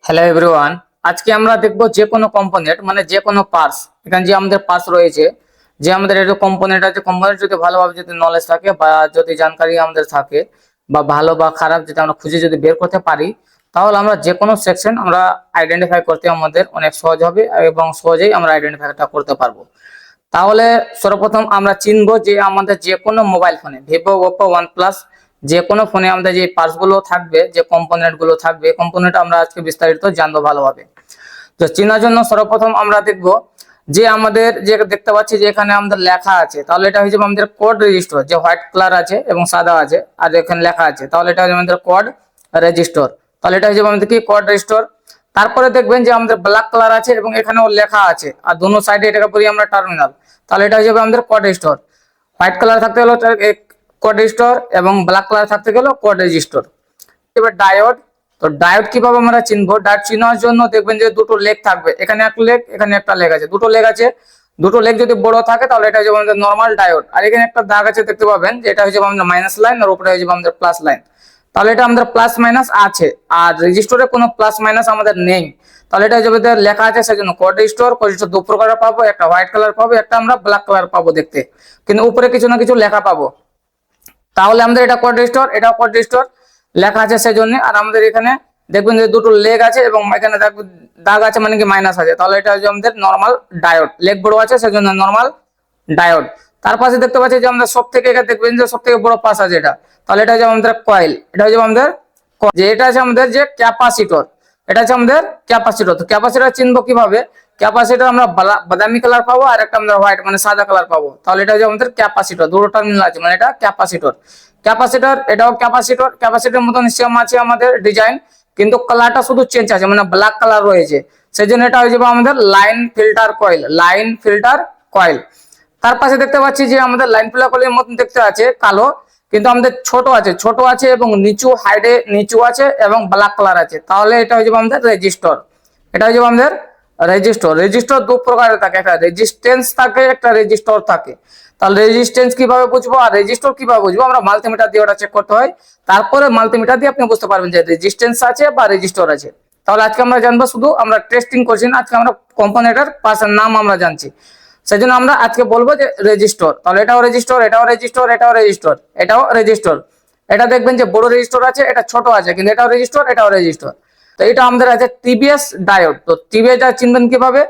Hello everyone. আজকে আমরা দেখব যে কোনো কম্পোনেন্ট মানে যে কোনো পার্টস, এখানে যে আমাদের পার্টস রয়েছে, যে আমাদের এটা কম্পোনেন্ট আছে, কম্পোনেন্ট যদি ভালোভাবে যদি নলেজ থাকে বা যদি জানকারি আমাদের থাকে বা ভালো বা খারাপ যদি আমরা খুঁজে যদি বের করতে পারি, তাহলে আমরা যে কোনো সেকশন আমরা আইডেন্টিফাই করতে আমাদের অনেক সহজ হবে এবং সহজেই আমরা আইডেন্টিফাইটা করতে পারবো। তাহলে সর্বপ্রথম আমরা চিনবো যে আমাদের যে কোনো মোবাইল ফোনে, ভিভো, ওপো, ওয়ানপ্লাস, যে কোনো ফোনে আমাদের যে পার্টস গুলো থাকবে, যে কম্পোনেন্ট গুলো থাকবে, কম্পোনেন্ট আমরা আজকে বিস্তারিত জানবো ভালোভাবে। তো চেনার জন্য সর্বপ্রথম আমরা দেখব যে আমাদের যে দেখতে পাচ্ছি যে এখানে আমাদের লেখা আছে, তাহলে এটা হচ্ছে আমাদের কোড রেজিস্টার, যে হোয়াইট কালার আছে এবং সাদা আছে আর এখানে লেখা আছে, তাহলে এটা হচ্ছে আমাদের কোড রেজিস্টার। তাহলে এটা হচ্ছে আমাদের কি কোড রেজিস্টার। তারপরে দেখবেন যে আমাদের ব্ল্যাক কালার আছে এবং এখানেও লেখা আছে আর দোনো সাইডে এটাকে বলি আমরা টার্মিনাল, তাহলে এটা হচ্ছে আমাদের কোড রেজিস্টার। হোয়াইট কালার থাকতে গেল কোড রেজিস্টার এবং ব্ল্যাক কালার থাকতে গেল কোড রেজিস্টার। এবার ডায়োড। তো ডায়োড কিভাবে আমরা চিনবো? ডায়োড চিনার জন্য দেখবেন যে দুটো লেগ থাকবে, এখানে এক লেগ এখানে একটা লেগ আছে, দুটো লেগ আছে। দুটো লেগ যদি বড় থাকে তাহলে এটা হচ্ছে আমাদের নরমাল ডায়োড। আর এখানে একটা দাগ আছে দেখতে পাবেন, যে এটা হচ্ছে আমাদের মাইনাস লাইন আর উপরে হচ্ছে আমাদের প্লাস লাইন, তাহলে এটা আমাদের প্লাস মাইনাস আছে। আর রেজিস্টরে কোনো প্লাস মাইনাস আমাদের নেই, তাহলে এটা যদি লেখা আছে সেজন্য কোড রেজিস্টার। কোড রেজিস্টার দু প্রকারের পাবো, একটা হোয়াইট কালার পাবো, একটা আমরা ব্ল্যাক কালার পাবো দেখতে, কিন্তু উপরে কিছু না কিছু লেখা পাবো। তাহলে আমাদের এটা কোড রেজিস্টার, এটা কোড রেজিস্টার লেখা আছে সেজন্য। আর আমাদের এখানে দেখবেন যে দুটো লেগ আছে এবং এখানে দাগ আছে মানে কি মাইনাস আছে, তাহলে এটা হচ্ছে আমাদের নরমাল ডায়োড। লেগ বড় আছে সেজন্য নরমাল ডায়োড। তার পাশে দেখতে পাচ্ছি যে আমাদের সব থেকে, এটা দেখবেন যে সব থেকে বড় পাস আছে এটা, তাহলে এটা হচ্ছে আমাদের কয়েল। এটা হচ্ছে আমাদের যে এটা আছে আমাদের যে ক্যাপাসিটর, এটা হচ্ছে আমাদের ক্যাপাসিটর। তো ক্যাপাসিটর চিনবো কিভাবে? ক্যাপাসিটর আমরা বাদামি কালার পাবো আর একটা আমরা হোয়াইট মানে সাদা কালার পাবো, তাহলে এটা হচ্ছে আমাদের ক্যাপাসিটর। দুটো টার্মিনাল আছে মানে এটা ক্যাপাসিটর। ক্যাপাসিটর এটাও ক্যাপাসিটর, ক্যাপাসিটর মতন সেম আছে আমাদের ডিজাইন, কিন্তু কালারটা শুধু চেঞ্জ আছে মানে ব্ল্যাক কালার রয়েছে, সেই জন্য এটা হয়ে যাবে আমাদের line filter coil, line filter coil. তার পাশে দেখতে পাচ্ছি যে আমাদের লাইন ফিল্টার কয়েলের মতন দেখতে আছে কালো, কিন্তু আমাদের ছোট আছে, ছোট আছে এবং নিচু হাইডে নিচু আছে এবং ব্ল্যাক কালার আছে, তাহলে এটা হয়ে যাবে আমাদের রেজিস্টর। এটা হয়ে যাবে আমাদের রেজিস্টর। রেজিস্টর দু প্রকারের থাকে, একটা রেজিস্ট্যান্স থাকে, একটা রেজিস্টর থাকে। তাহলে রেজিস্ট্যান্স কিভাবে বুঝবো আর রেজিস্টর কিভাবে বুঝবো? আমরা মাল্টিমিটার দিয়ে ওটা চেক করতে হয়, তারপরে মাল্টিমিটার দিয়ে আপনি বুঝতে পারবেন যে রেজিস্ট্যান্স আছে বা রেজিস্টর আছে। তাহলে আজকে আমরা জানবো, শুধু আমরা টেস্টিং করছি না, আজকে আমরা কোম্পানিটার পাশের নাম আমরা জানছি, সেই জন্য আমরা আজকে বলবো যে রেজিস্টর। তাহলে এটাও রেজিস্টর, এটাও রেজিস্টর, এটাও রেজিস্টর, এটাও রেজিস্টর। এটা দেখবেন যে বড় রেজিস্টর আছে, এটা ছোট আছে, কিন্তু এটাও রেজিস্টর, এটাও রেজিস্টর। তো এটা আমাদের আছে টিবিএস ডায়োড। তো টিবিএস ডায়োড চিনবেন কিভাবে?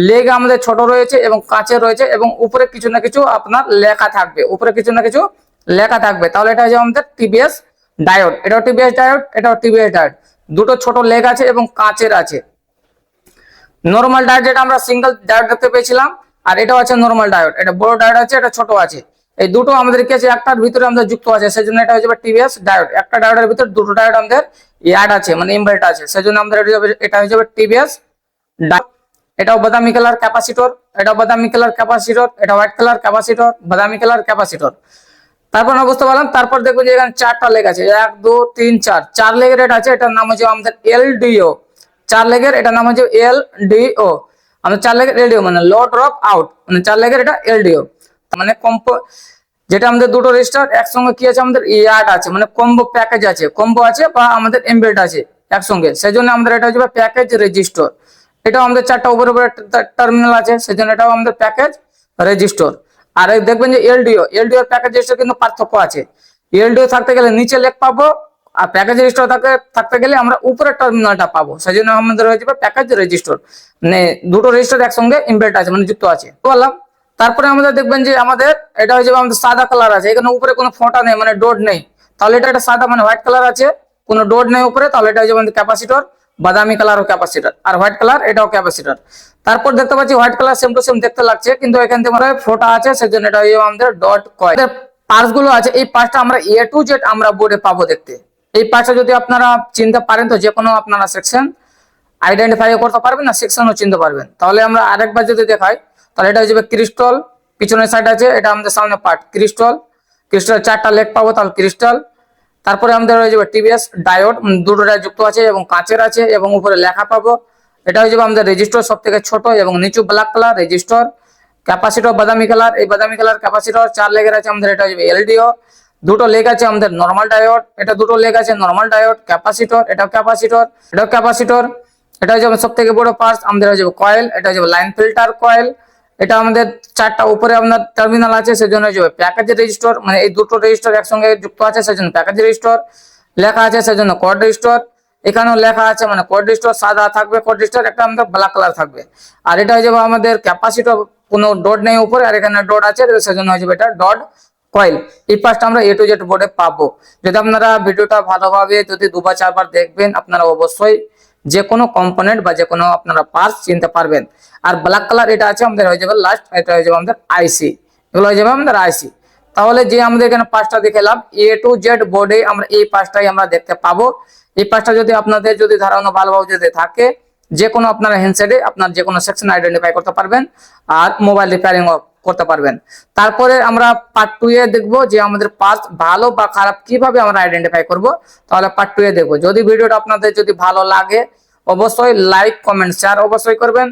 লেগ আমাদের ছোট রয়েছে এবং কাঁচে রয়েছে এবং উপরে কিছু না কিছু আপনার লেখা থাকবে, উপরে কিছু না কিছু লেখা থাকবে, তাহলে এটা হচ্ছে আমাদের টিবিএস ডায়োড। এটাও টিবিএস ডায়োড, এটাও টিবিএস ডায়োড। দুটো ছোট লেগ আছে এবং কাঁচের আছে। নরমাল ডায়োড যেটা আমরা সিঙ্গেল ডায়োড দেখতে পেয়েছিলাম, আর এটাও আছে নরমাল ডায়োড, এটা বড় ডায়োড আছে, এটা ছোট আছে। এই দুটো আমাদের কি আছে, একটার ভিতরে আমাদের যুক্ত আছে, সেজন্য এটা হচ্ছে টিভিএস ডায়োড। একটা ডায়োডের ভিতরে দুটো ডায়োড আমাদের অ্যাড আছে মানে ইমবেড আছে, সেজন্য আমাদের এটা হচ্ছে টিভিএস ডায়োড। এটাও বাদামি কালার ক্যাপাসিটর, এটাও বাদামি কালার ক্যাপাসিটর, এটা হোয়াইট কালার ক্যাপাসিটর, বাদামি কালার ক্যাপাসিটর। তারপর আমরা বুঝতে পারলাম, তারপর দেখবো যে এখানে চারটা লেগ আছে, 1 2 3 4, চার লেগের এটা আছে, এটার নাম হচ্ছে আমাদের এলডিও। চার লেগের এটার নাম হচ্ছে এলডিও। আমাদের চার লেগের এলডিও মানে লো ড্রপ আউট, মানে চার লেগের এটা এলডিও। মানে যেটা আমাদের দুটো রেজিস্টার একসঙ্গে কি আছে, আমাদের ইয়ার্ড আছে মানে কম্বো প্যাকেজ আছে, কম্বো আছে বা আমাদের এমবেড আছে একসঙ্গে, সেই জন্য আমাদের এটা হচ্ছে প্যাকেজ রেজিস্টার। এটাও আমাদের চারটা উপরে উপরে টার্মিনাল আছে, সেই জন্য এটাও আমাদের প্যাকেজ রেজিস্টার। আর দেখবেন যে এলডিও, এলডিও প্যাকেজ রেজিস্টার কিন্তু পার্থক্য আছে। এলডিও থাকতে গেলে নিচে লেখ পাবো, আর প্যাকেজ রেজিস্টার থাকতে গেলে আমরা উপরের টার্মিনালটা পাবো, সেই জন্য আমাদের হয়ে যাবে প্যাকেজ রেজিস্টার। মানে দুটো রেজিস্টার একসঙ্গে ইমবেড আছে মানে যুক্ত আছে, বললাম। তারপরে আমাদের দেখবেন যে আমাদের এটা হয়ে যাবে আমাদের সাদা কালার আছে, এখানে উপরে কোনো ফোঁটা নেই মানে ডট নেই, তাহলে এটা একটা সাদা মানে হোয়াইট কালার আছে, কোনো ডট নেই উপরে, তাহলে এটা হয়ে যাবে আমাদের ক্যাপাসিটর। বাদামি কালারও ক্যাপাসিটর আর হোয়াইট কালার এটাও ক্যাপাসিটর। তারপর দেখতে পাচ্ছি white colour same to same দেখতে লাগছে, কিন্তু এখান থেকে ফোঁটা আছে, সেজন্য এটা হয়ে যাবে আমাদের ডট কয়েল। পার্টস গুলো আছে, এই পার্টসটা আমরা এ টু জেড আমরা বোর্ডে পাবো দেখতে। এই পার্টসটা যদি আপনারা চিনতে পারেন তো যে কোনো আপনারা সেকশন আইডেন্টিফাই করতে পারবেন না, সেকশনও চিনতে পারবেন। তাহলে আমরা আরেকবার যদি দেখাই, তাহলে এটা হয়ে যাবে ক্রিস্টাল, পিছনের সাইড আছে, এটা আমাদের সামনে পার্ট ক্রিস্টাল। ক্রিস্টাল চারটা লেগ পাবো, তাহলে ক্রিস্টাল। তারপরে আমাদের হয়ে যাবে টিভিএস ডায়োড, দুটো ডায়োড যুক্ত আছে এবং কাঁচের আছে এবং উপরে লেখা পাবো। এটা হয়ে যাবে আমাদের রেজিস্টার, সব থেকে ছোট এবং নিচু ব্ল্যাক কালার রেজিস্টার। ক্যাপাসিটর বাদামি কালার, এই বাদামি কালার ক্যাপাসিটর চার লেগের আছে আমাদের, এটা হয়ে যাবে এলডিও। দুটো লেগ আছে আমাদের নরমাল ডায়োড, এটা দুটো লেগ আছে নরমাল ডায়োড। ক্যাপাসিটর, এটাও ক্যাপাসিটর, এটাও ক্যাপাসিটর। এটা হচ্ছে সব থেকে বড় পার্টস। আমাদের হয়ে যাবে কয়েল, এটা হয়ে যাবে লাইন ফিল্টার কয়েল। এটা আমাদের চারটা উপরে আপনার টার্মিনাল আছে, সেজন্য হয়ে যাবে প্যাকেজ রেজিস্টর, মানে এই দুটো রেজিস্টর একসঙ্গে যুক্ত আছে সেজন্য প্যাকেজ রেজিস্টর লেখা আছে, সেজন্য কোড রেজিস্টর। এখানেও লেখা আছে, মানে কোড রেজিস্টর সাদা থাকবে, কোড রেজিস্টর একটা আমাদের ব্ল্যাক কালার থাকবে। আর এটা হয়ে যাবে আমাদের ক্যাপাসিটর, কোনো ডট নেই উপরে, আর এখানে ডট আছে সেজন্য হয়ে যাবে এটা ডট কয়েল। এই পাঁচটা আমরা A to Z বোর্ডে পাবো। যদি আপনারা ভিডিওটা ভালোভাবে যদি দুবার চারবার দেখবেন, আপনারা অবশ্যই যে কোনো কম্পোনেন্ট বা যে কোনো আপনারা পার্টস চিনতে পারবেন। আর ব্ল্যাক কালার এটা আছে আমাদের হয়ে যাবে লাস্ট, এটা হয়ে যাবে আমাদের আইসি, এগুলো হয়ে যাবে আমাদের আইসি। তাহলে যে আমাদের এখানে পাঁচটা দেখালাম A to Z বোর্ডে আমরা এই পাঁচটাই আমরা দেখতে পাবো। এই পাঁচটা যদি আপনাদের যদি ধারণা ভালোভাবে যদি থাকে, যে কোনো আপনারা হ্যান্ডসেটে আপনার যে কোনো সেকশন আইডেন্টিফাই করতে পারবেন আর মোবাইল রিপেয়ারিং করতে পারবেন। তারপরে আমরা পার্ট 2 এ দেখবো যে আমাদের পার্টস ভালো বা খারাপ কিভাবে আমরা আইডেন্টিফাই করব। তাহলে পার্ট 2 এ দেখবো। যদি ভিডিওটা আপনাদের যদি ভালো লাগে অবশ্যই লাইক কমেন্ট শেয়ার অবশ্যই করবেন।